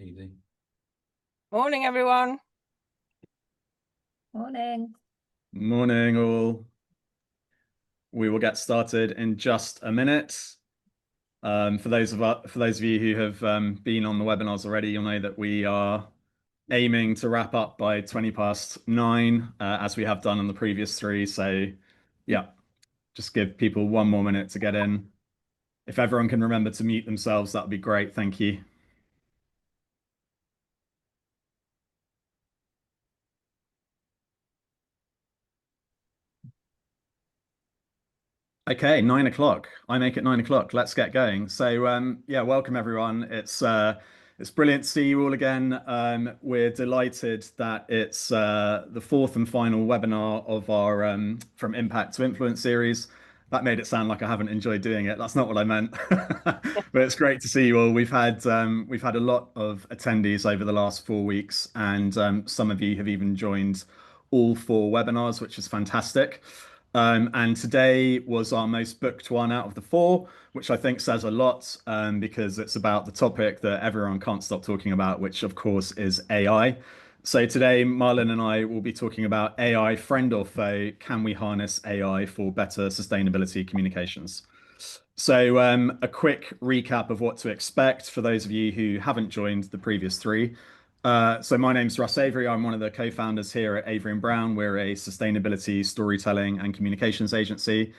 Easy. Morning, everyone. Morning. Morning, all. We will get started in just a minute. For those of you who have been on the webinars already, you'll know that we are aiming to wrap up by 9:20, as we have done on the previous three. So, yeah, just give people one more minute to get in. If everyone can remember to mute themselves, that would be great. Thank you. Okay, 9:00. I make it 9:00. Let's get going. So, yeah, welcome everyone. It's brilliant to see you all again. We're delighted that it's the fourth and final webinar of our From Impact to Influence series. That made it sound like I haven't enjoyed doing it. That's not what I meant. But it's great to see you all. We've had a lot of attendees over the last 4 weeks, and some of you have even joined all 4 webinars, which is fantastic. And today was our most booked one out of the 4, which I think says a lot, because it's about the topic that everyone can't stop talking about, which of course is AI. So today, Malin and I will be talking about AI, friend or foe. Can we harness AI for better sustainability communications? So a quick recap of what to expect for those of you who haven't joined the previous 3. So my name's Russ Avery. I'm one of the co-founders here at Avery Brown. We're a sustainability, storytelling, and communications agency.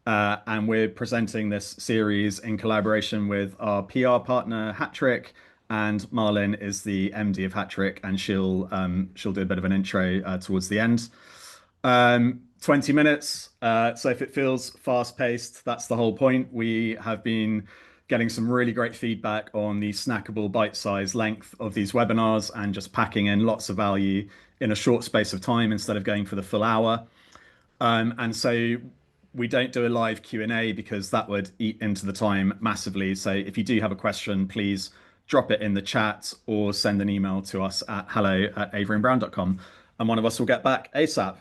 And we're presenting this series in collaboration with our PR partner, Hattrick. And Malin is the MD of Hattrick, and she'll do a bit of an intro towards the end. 20 minutes. So if it feels fast-paced, that's the whole point. We have been getting some really great feedback on the snackable bite-sized length of these webinars and just packing in lots of value in a short space of time instead of going for the full hour. And so we don't do a live Q&A because that would eat into the time massively. So if you do have a question, please drop it in the chat or send an email to us at hello@averybrown.com, and one of us will get back ASAP.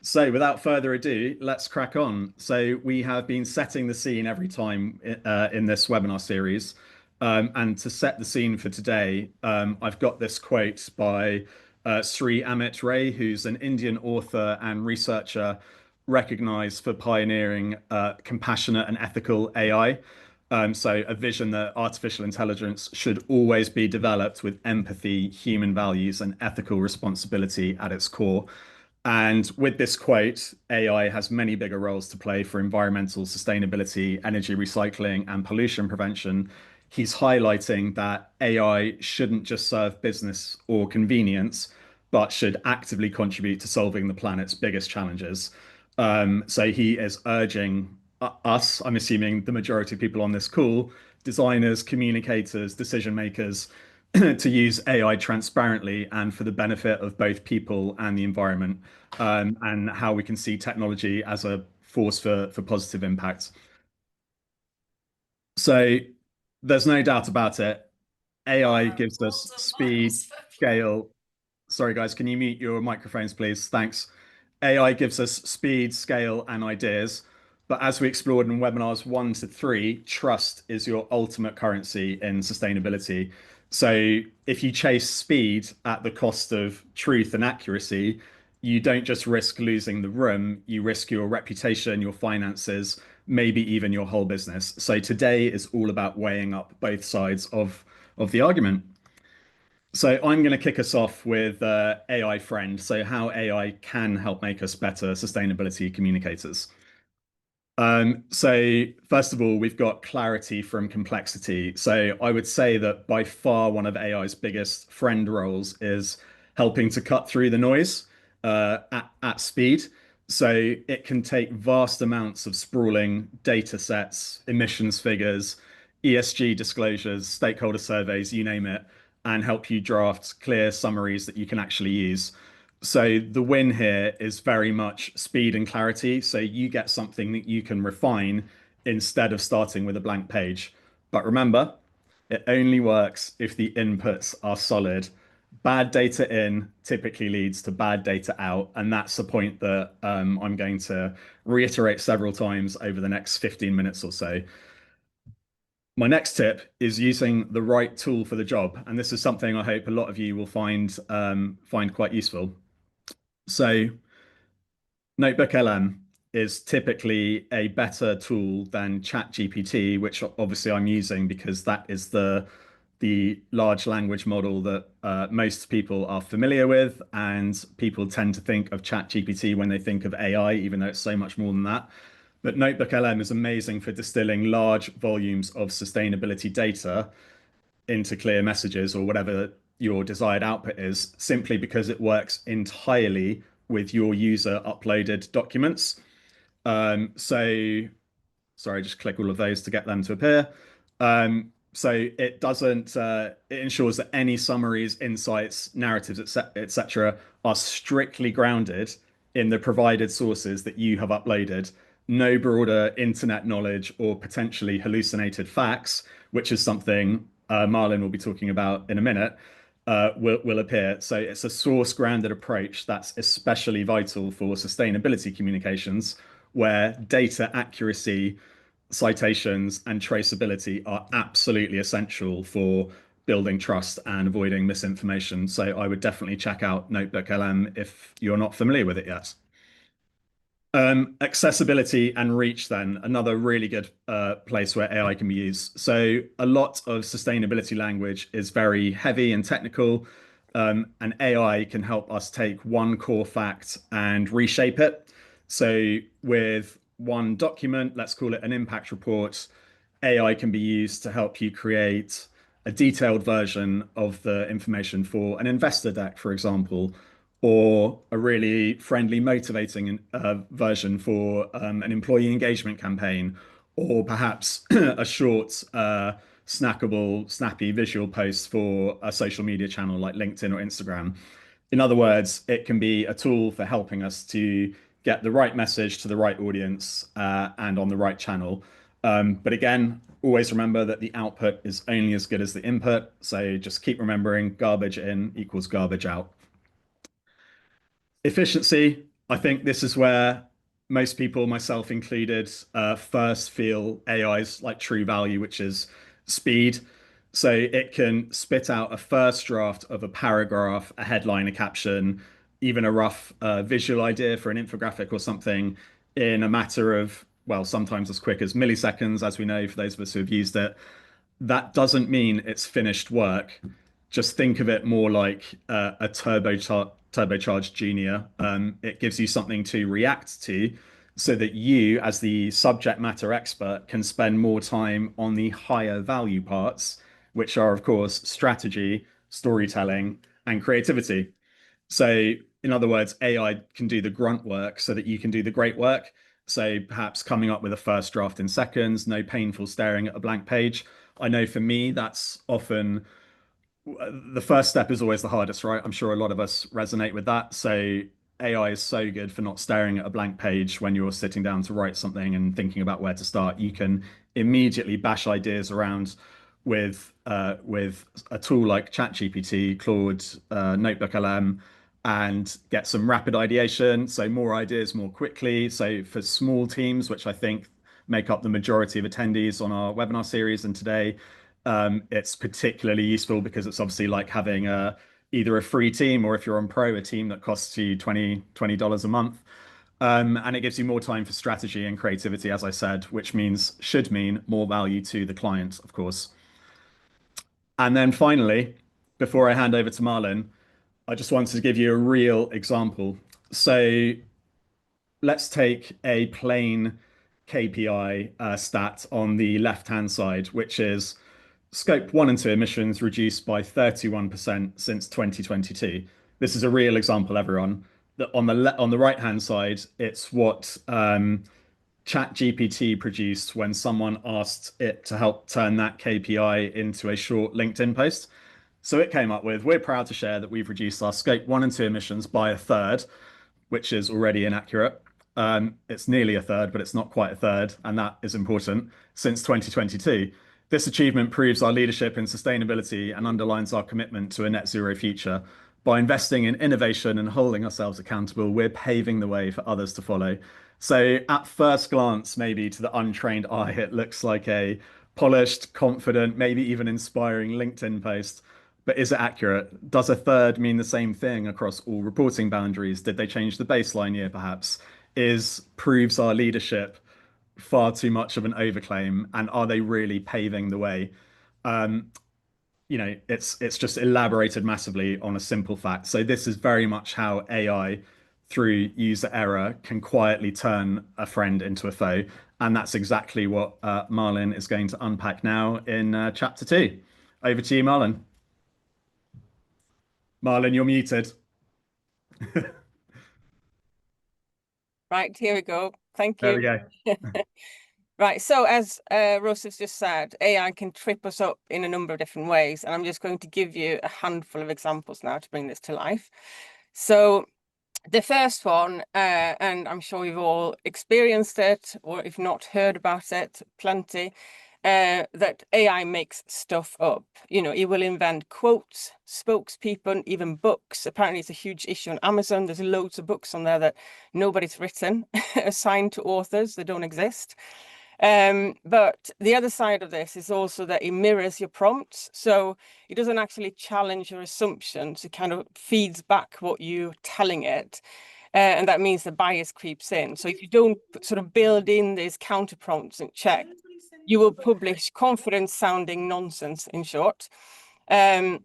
So without further ado, let's crack on. So we have been setting the scene every time in this webinar series. And to set the scene for today, I've got this quote by Sri Amit Ray, who's an Indian author and researcher recognized for pioneering compassionate and ethical AI. So a vision that artificial intelligence should always be developed with empathy, human values, and ethical responsibility at its core. And with this quote, AI has many bigger roles to play for environmental sustainability, energy recycling, and pollution prevention. He's highlighting that AI shouldn't just serve business or convenience, but should actively contribute to solving the planet's biggest challenges. So he is urging us, I'm assuming the majority of people on this call, designers, communicators, decision makers, to use AI transparently and for the benefit of both people and the environment, and how we can see technology as a force for positive impact. So there's no doubt about it. AI gives us speed, scale. Sorry, guys, can you mute your microphones, please? Thanks. AI gives us speed, scale, and ideas. But as we explored in webinars 1 to 3, trust is your ultimate currency in sustainability. So if you chase speed at the cost of truth and accuracy, you don't just risk losing the room, you risk your reputation, your finances, maybe even your whole business. So today is all about weighing up both sides of the argument. So I'm going to kick us off with AI friend. So how AI can help make us better sustainability communicators. So first of all, we've got clarity from complexity. So I would say that by far one of AI's biggest friend roles is helping to cut through the noise at speed. So it can take vast amounts of sprawling data sets, emissions figures, ESG disclosures, stakeholder surveys, you name it, and help you draft clear summaries that you can actually use. So the win here is very much speed and clarity. So you get something that you can refine instead of starting with a blank page. But remember, it only works if the inputs are solid. Bad data in typically leads to bad data out. And that's the point that I'm going to reiterate several times over the next 15 minutes or so. My next tip is using the right tool for the job, and this is something I hope a lot of you will find quite useful. So, Notebook LM is typically a better tool than ChatGPT, which obviously I'm using because that is the large language model that most people are familiar with, and people tend to think of ChatGPT when they think of AI, even though it's so much more than that. But Notebook LM is amazing for distilling large volumes of sustainability data into clear messages or whatever your desired output is, simply because it works entirely with your user uploaded documents. So sorry, just click all of those to get them to appear. So it doesn't, it ensures that any summaries, insights, narratives, etc., are strictly grounded in the provided sources that you have uploaded. No broader internet knowledge or potentially hallucinated facts, which is something Marlin will be talking about in a minute, will appear. So it's a source grounded approach that's especially vital for sustainability communications, where data accuracy, citations, and traceability are absolutely essential for building trust and avoiding misinformation. So I would definitely check out Notebook LM if you're not familiar with it yet. Accessibility and reach, then, another really good place where AI can be used. So, a lot of sustainability language is very heavy and technical, and AI can help us take one core fact and reshape it. So, with one document, let's call it an impact report, AI can be used to help you create a detailed version of the information for an investor deck, for example, or a really friendly, motivating version for an employee engagement campaign, or perhaps a short, snackable, snappy visual post for a social media channel like LinkedIn or Instagram. In other words, it can be a tool for helping us to get the right message to the right audience and on the right channel. But again, always remember that the output is only as good as the input. So just keep remembering garbage in equals garbage out. Efficiency, I think this is where most people, myself included, first feel AI's like true value, which is speed. So it can spit out a first draft of a paragraph, a headline, a caption, even a rough visual idea for an infographic or something in a matter of, well, sometimes as quick as milliseconds, as we know for those of us who have used it. That doesn't mean it's finished work. Just think of it more like a turbocharged junior. It gives you something to react to so that you, as the subject matter expert, can spend more time on the higher value parts, which are, of course, strategy, storytelling, and creativity. So, in other words, AI can do the grunt work so that you can do the great work. So, perhaps coming up with a first draft in seconds, no painful staring at a blank page. I know for me, that's often the first step is always the hardest, right? I'm sure a lot of us resonate with that. So AI is so good for not staring at a blank page when you're sitting down to write something and thinking about where to start. You can immediately bash ideas around with a tool like ChatGPT, Claude, Notebook LM, and get some rapid ideation. So more ideas more quickly. So for small teams, which I think make up the majority of attendees on our webinar series and today, it's particularly useful because it's obviously like having either a free team, or if you're on Pro, a team that costs you $20 a month. And it gives you more time for strategy and creativity, as I said, which should mean more value to the client, of course. And then finally, before I hand over to Marlin, I just wanted to give you a real example. So let's take a plain KPI stat on the left-hand side, which is Scope 1 and 2 emissions reduced by 31% since 2022. This is a real example, everyone. On the right-hand side, it's what ChatGPT produced when someone asked it to help turn that KPI into a short LinkedIn post. So it came up with, we're proud to share that we've reduced our Scope 1 and 2 emissions by a third, which is already inaccurate. It's nearly a third, but it's not quite a third, and that is important, since 2022. This achievement proves our leadership in sustainability and underlines our commitment to a net zero future. By investing in innovation and holding ourselves accountable, we're paving the way for others to follow. So, at first glance, maybe to the untrained eye, it looks like a polished, confident, maybe even inspiring LinkedIn post. But is it accurate? Does a third mean the same thing across all reporting boundaries? Did they change the baseline year, perhaps? Is proves our leadership far too much of an overclaim? And are they really paving the way? Um, it's just elaborated massively on a simple fact. So this is very much how AI, through user error, can quietly turn a friend into a foe. And that's exactly what Malin is going to unpack now in chapter 2. Over to you, Malin. Malin, you're muted. Right, here we go. Thank There we you. go. Right, so as Russ has just said, AI can trip us up in a number of different ways, and I'm just going to give you a handful of examples now to bring this to life. So the first one, and I'm sure you've all experienced it, or if not heard about it, plenty, that AI makes stuff up. It will invent quotes, spokespeople, even books. Apparently, it's a huge issue on Amazon. There's loads of books on there that nobody's written, assigned to authors that don't exist. But the other side of this is also that it mirrors your prompts. So it doesn't actually challenge your assumptions. It kind of feeds back what you're telling it. And that means the bias creeps in. So if you don't sort of build in these counter prompts and check, you will publish confident sounding nonsense, in short. And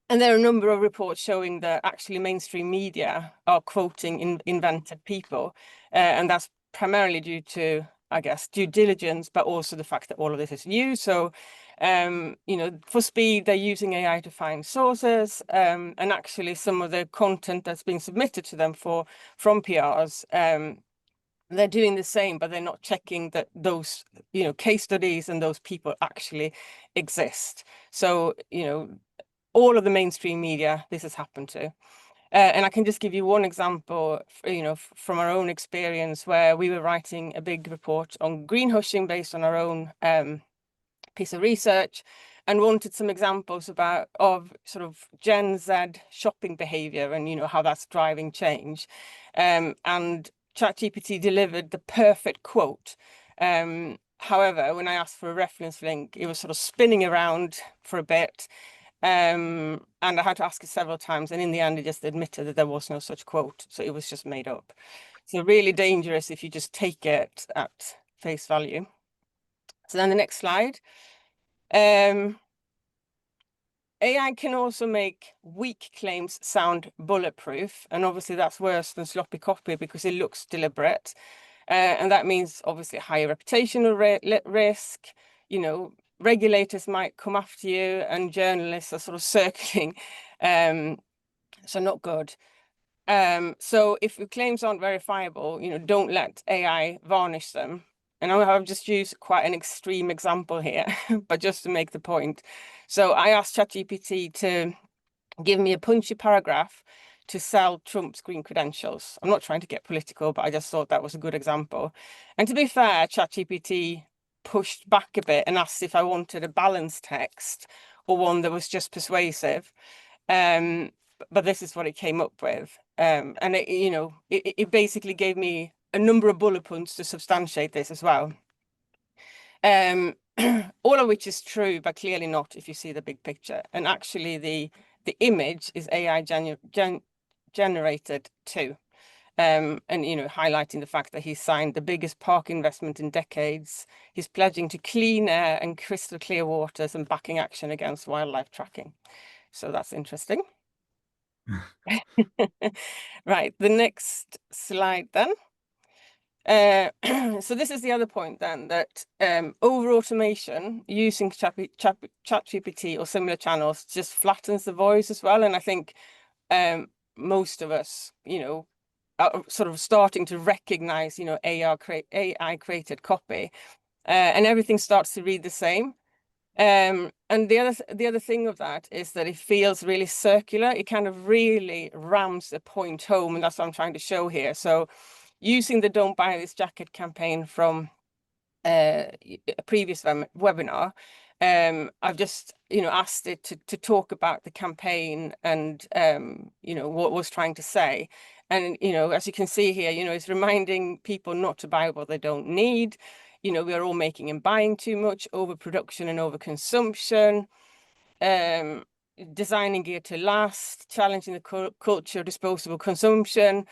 there are a number of reports showing that actually mainstream media are quoting invented people. And that's primarily due to, I guess, due diligence, but also the fact that all of this is new. So, for speed, they're using AI to find sources. And actually some of the content that's being submitted to them from PRs, they're doing the same, but they're not checking that those, case studies and those people actually exist. So, all of the mainstream media, this has happened to. And I can just give you one example, from our own experience, where we were writing a big report on greenwashing based on our own piece of research, and wanted some examples of sort of Gen Z shopping behavior and how that's driving change. And ChatGPT delivered the perfect quote. However, when I asked for a reference link, it was sort of spinning around for a bit. And I had to ask it several times, and in the end, it just admitted that there was no such quote. So it was just made up. So really dangerous if you just take it at face value. So then the next slide. AI can also make weak claims sound bulletproof. And obviously that's worse than sloppy copy because it looks deliberate. And that means obviously higher reputational risk. Regulators might come after you, and journalists are sort of circling. So not good. So if your claims aren't verifiable, don't let AI varnish them. And I've just used quite an extreme example here, but just to make the point. So I asked ChatGPT to give me a punchy paragraph to sell Trump's green credentials. I'm not trying to get political, but I just thought that was a good example. And to be fair, ChatGPT pushed back a bit and asked if I wanted a balanced text or one that was just persuasive. But this is what it came up with. And it basically gave me a number of bullet points to substantiate this as well. All of which is true, but clearly not if you see the big picture. And actually the image is AI generated too. And highlighting the fact that he signed the biggest park investment in decades. He's pledging to clean air and crystal clear waters and backing action against wildlife tracking. So that's interesting. Right, the next slide then. So this is the other point then, that over automation using ChatGPT or similar channels just flattens the voice as well. And I think most of us, are sort of starting to recognize, AI created copy, and everything starts to read the same. And the other thing of that is that it feels really circular. It kind of really rams the point home, and that's what I'm trying to show here. So using the Don't Buy This Jacket campaign from a previous webinar, I've just asked it to talk about the campaign and what it was trying to say. And as you can see here, it's reminding people not to buy what they don't need. you know, we are all making and buying too much, overproduction and overconsumption, designing gear to last, challenging the culture of disposable consumption,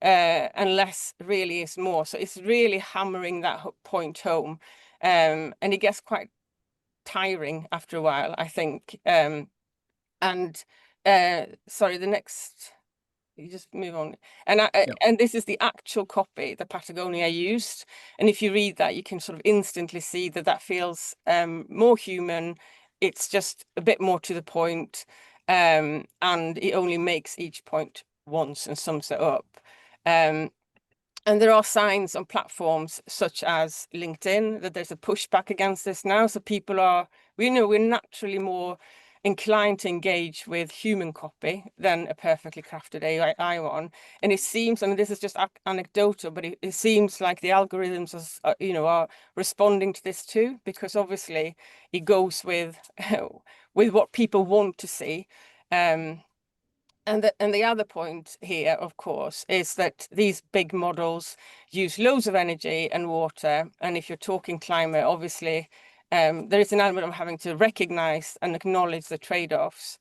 and less really is more. So it's really hammering that point home, and it gets quite tiring after a while, I think. Sorry, the next, you just move on. And this is the actual copy that Patagonia used. And if you read that, you can sort of instantly see that that feels more human. It's just a bit more to the point, and it only makes each point once and sums it up. And there are signs on platforms such as LinkedIn that there's a pushback against this now. So people are, we know we're naturally more inclined to engage with human copy than a perfectly crafted AI one. And it seems, I mean, this is just anecdotal, but it seems like the algorithms are, you know, are responding to this too, because obviously it goes with with what people want to see. And the other point here, of course, is that these big models use loads of energy and water. And if you're talking climate, obviously, there is an element of having to recognize and acknowledge the trade-offs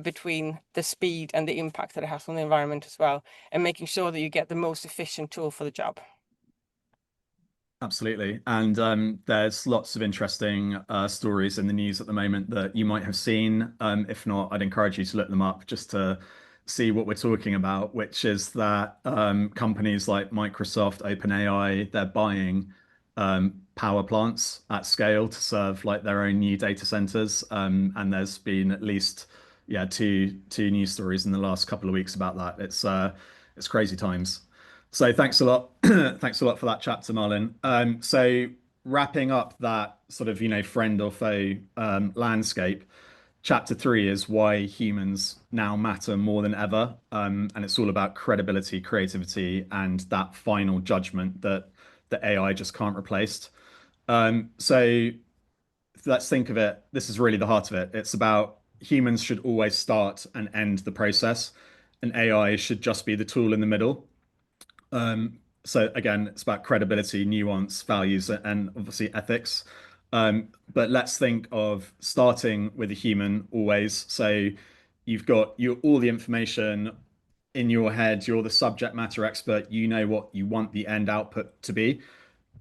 between the speed and the impact that it has on the environment as well, and making sure that you get the most efficient tool for the job. Absolutely. And there's lots of interesting stories in the news at the moment that you might have seen. If not, I'd encourage you to look them up just to see what we're talking about, which is that companies like Microsoft, OpenAI, they're buying power plants at scale to serve like their own new data centers. And there's been at least two news stories in the last couple of weeks about that. It's crazy times. So thanks a lot. Thanks a lot for that chapter, Malin. So wrapping up that sort of, friend or foe landscape, chapter 3 is why humans now matter more than ever. And it's all about credibility, creativity, and that final judgment that the AI just can't replace. So let's think of it. This is really the heart of it. It's about humans should always start and end the process, and AI should just be the tool in the middle. So again, it's about credibility, nuance, values, and obviously ethics. But let's think of starting with a human always. So you've got all the information in your head, you're the subject matter expert, you know what you want the end output to be.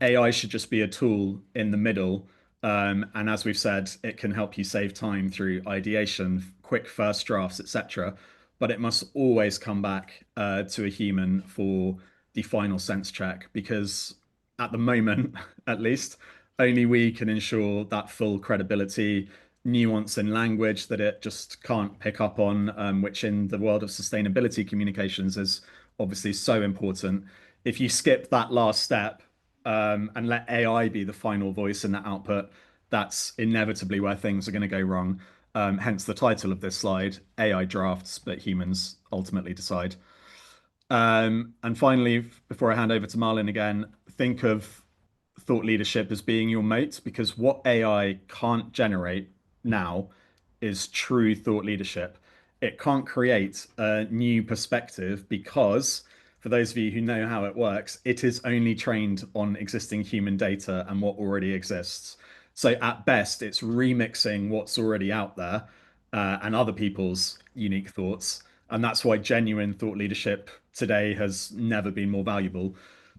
AI should just be a tool in the middle. And as we've said, it can help you save time through ideation, quick first drafts, etc. But it must always come back to a human for the final sense check, because at the moment, at least, only we can ensure that full credibility, nuance in language that it just can't pick up on, which in the world of sustainability communications is obviously so important. If you skip that last step, and let AI be the final voice in that output, that's inevitably where things are going to go wrong. Hence the title of this slide, AI drafts, but humans ultimately decide. And finally, before I hand over to Malin again, think of thought leadership as being your moat, because what AI can't generate now is true thought leadership. It can't create a new perspective because, for those of you who know how it works, it is only trained on existing human data and what already exists. So at best, it's remixing what's already out there and other people's unique thoughts. And that's why genuine thought leadership today has never been more valuable.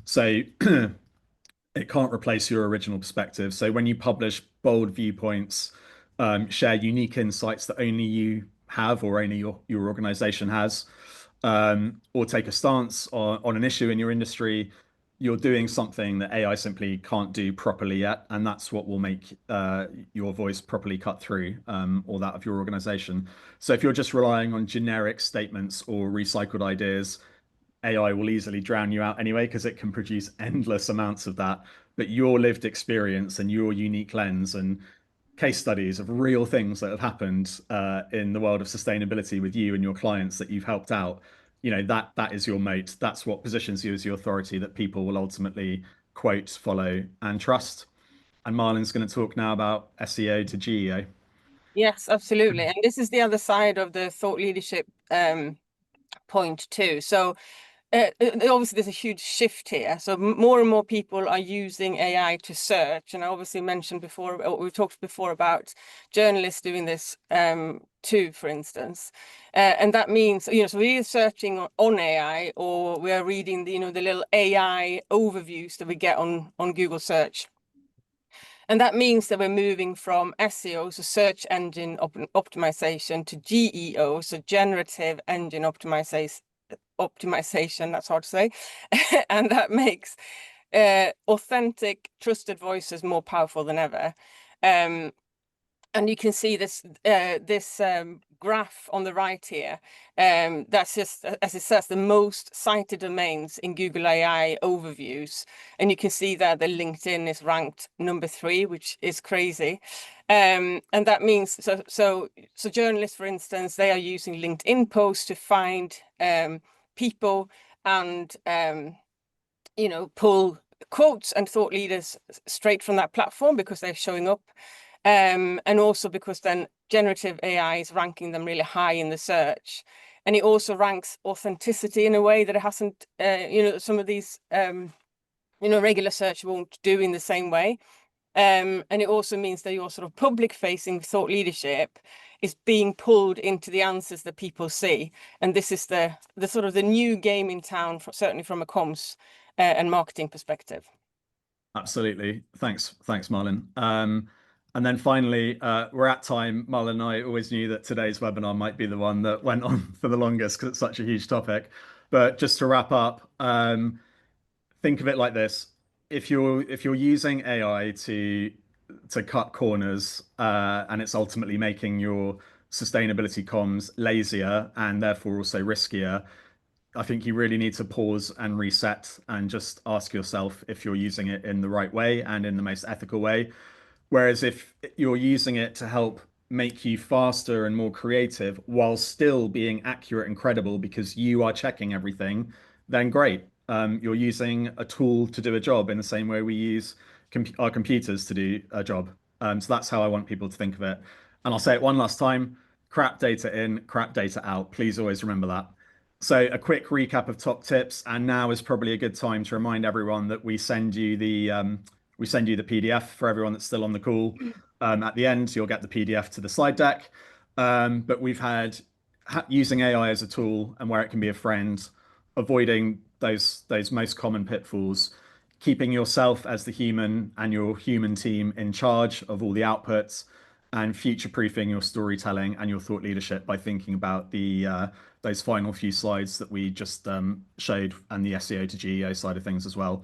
So it can't replace your original perspective. So when you publish bold viewpoints, share unique insights that only you have or only your organization has, or take a stance on an issue in your industry, you're doing something that AI simply can't do properly yet. And that's what will make your voice properly cut through, or that of your organization. So if you're just relying on generic statements or recycled ideas, AI will easily drown you out anyway, because it can produce endless amounts of that. But your lived experience and your unique lens and case studies of real things that have happened in the world of sustainability with you and your clients that you've helped out, that is your moat. That's what positions you as the authority that people will ultimately quote, follow, and trust. And Marlin's going to talk now about SEO to GEO. Yes, absolutely. And this is the other side of the thought leadership point too. So obviously there's a huge shift here. So more and more people are using AI to search. And I obviously mentioned before, or we talked before about journalists doing this too, for instance. And that means, so we're either searching on AI or we are reading the little AI overviews that we get on Google search. And that means that we're moving from SEO, so search engine optimization, to GEO, so generative engine optimization, that's hard to say. And that makes authentic, trusted voices more powerful than ever. And you can see this graph on the right here. That's just, as it says, the most cited domains in Google AI overviews. And you can see that the LinkedIn is ranked #3, which is crazy. And that means, so journalists, for instance, they are using LinkedIn posts to find people and, pull quotes and thought leaders straight from that platform because they're showing up. And also because then generative AI is ranking them really high in the search. And it also ranks authenticity in a way that it hasn't, some of these, regular search won't do in the same way. And it also means that your sort of public-facing thought leadership is being pulled into the answers that people see. And this is the sort of the new game in town, certainly from a comms and marketing perspective. Absolutely. Thanks, Malin. And then finally, we're at time. Malin and I always knew that today's webinar might be the one that went on for the longest because it's such a huge topic. But just to wrap up, think of it like this: if you're using AI to cut corners, and it's ultimately making your sustainability comms lazier and therefore also riskier, I think you really need to pause and reset and just ask yourself if you're using it in the right way and in the most ethical way. Whereas if you're using it to help make you faster and more creative while still being accurate and credible because you are checking everything, then great. You're using a tool to do a job in the same way we use our computers to do a job. So that's how I want people to think of it. And I'll say it one last time: crap data in, crap data out. Please always remember that. So a quick recap of top tips, and now is probably a good time to remind everyone that we send you the PDF for everyone that's still on the call. At the end, you'll get the PDF to the slide deck. But we've had using AI as a tool and where it can be a friend, avoiding those most common pitfalls, keeping yourself as the human and your human team in charge of all the outputs, and future-proofing your storytelling and your thought leadership by thinking about those final few slides that we just showed, and the SEO to GEO side of things as well.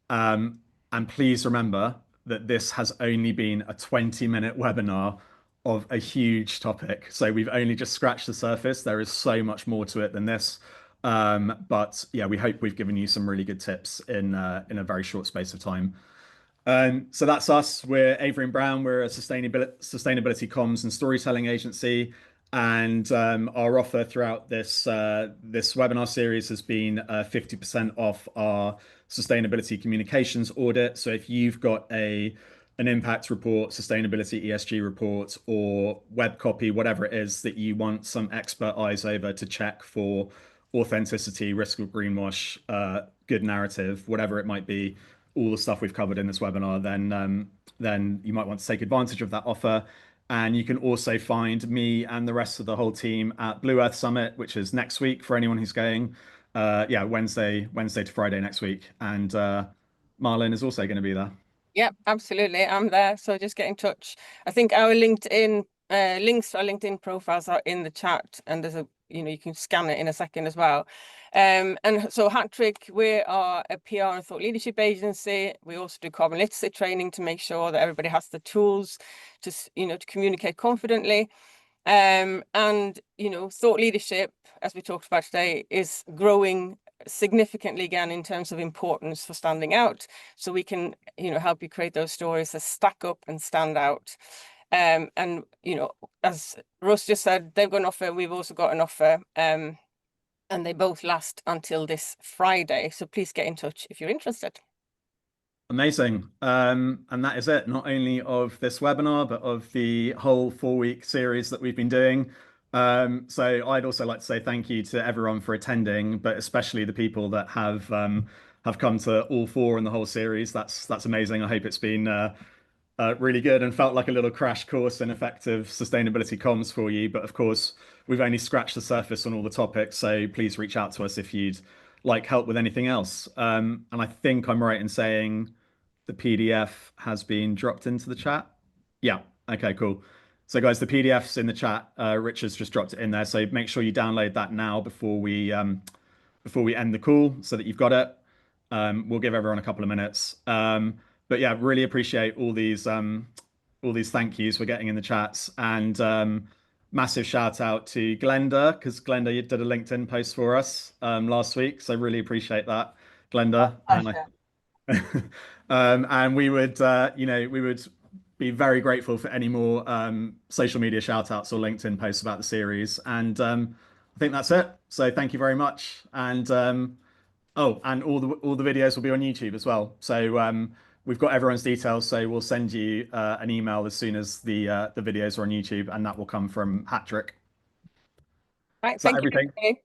And please remember that this has only been a 20-minute webinar of a huge topic. So we've only just scratched the surface. There is so much more to it than this. But yeah, we hope we've given you some really good tips in a very short space of time. So that's us. We're Avery and Brown. We're a sustainability comms and storytelling agency. And our offer throughout this webinar series has been 50% off our sustainability communications audit. So if you've got an impact report, sustainability ESG report, or web copy, whatever it is that you want some expert eyes over to check for authenticity, risk of greenwash, good narrative, whatever it might be, all the stuff we've covered in this webinar, then you might want to take advantage of that offer. And you can also find me and the rest of the whole team at Blue Earth Summit, which is next week for anyone who's going. Wednesday to Friday next week. And Malin is also going to be there. Yep, absolutely. I'm there. So just get in touch. I think our LinkedIn links to our LinkedIn profiles are in the chat, and there's you can scan it in a second as well. And so Hattrick, we are a PR and thought leadership agency. We also do carbon literacy training to make sure that everybody has the tools to, to communicate confidently. And, thought leadership, as we talked about today, is growing significantly again in terms of importance for standing out. So we can, help you create those stories that stack up and stand out. And, as Russ just said, they've got an offer. We've also got an offer. And they both last until this Friday. So please get in touch if you're interested. Amazing. And that is it, not only of this webinar, but of the whole 4-week series that we've been doing. So I'd also like to say thank you to everyone for attending, but especially the people that have come to all four in the whole series. That's amazing. I hope it's been really good and felt like a little crash course in effective sustainability comms for you. But of course, we've only scratched the surface on all the topics, so please reach out to us if you'd like help with anything else. And I think I'm right in saying the PDF has been dropped into the chat. Yeah. Okay, cool. So guys, the PDF's in the chat. Richard's just dropped it in there. So make sure you download that now before we end the call so that you've got it. We'll give everyone a couple of minutes. But yeah, really appreciate all these thank yous we're getting in the chats. And massive shout out to Glenda, because Glenda you did a LinkedIn post for us last week. So really appreciate that, Glenda. And we would, we would be very grateful for any more social media shout outs or LinkedIn posts about the series. And I think that's it. So thank you very much. And oh, and all the videos will be on YouTube as well. So we've got everyone's details. So we'll send you an email as soon as the videos are on YouTube, and that will come from Hattrick. Right, Is that thank you, everything? everybody.